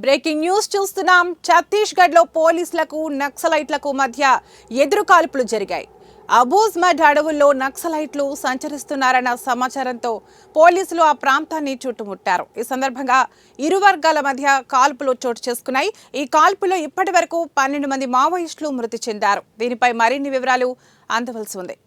Breaking news చూస్తున్నాం. ఛత్తీస్గఢ్లో పోలీసులకు నక్సలైట్లకు మధ్య ఎదురుకాల్పులు జరిగాయి. అబూజ్మడ్ అడవుల్లో నక్సలైట్లు సంచరిస్తున్నారన్న సమాచారంతో పోలీసులు ఆ ప్రాంతాన్ని చుట్టుముట్టారు. ఈ సందర్భంగా ఇరు వర్గాల మధ్య కాల్పులు చోటు చేసుకున్నాయి. ఈ కాల్పులో ఇప్పటి వరకు 12 మంది మావోయిస్టులు మృతి చెందారు. దీనిపై మరిన్ని వివరాలు అందవలసి ఉంది.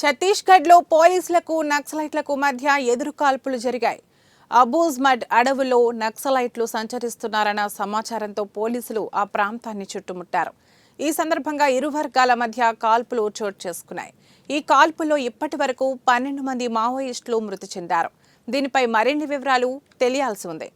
ఛత్తీస్గఢ్లో పోలీసులకు నక్సలైట్లకు మధ్య ఎదురుకాల్పులు జరిగాయి. అబూజ్మడ్ అడవుల్లో నక్సలైట్లు సంచరిస్తున్నారన్న సమాచారంతో పోలీసులు ఆ ప్రాంతాన్ని చుట్టుముట్టారు. ఈ సందర్భంగా ఇరు వర్గాల మధ్య కాల్పులు చోటు చేసుకున్నాయి. ఈ కాల్పుల్లో ఇప్పటి వరకు 12 మంది మావోయిస్టులు మృతి చెందారు. దీనిపై మరిన్ని వివరాలు తెలియాల్సి ఉంది.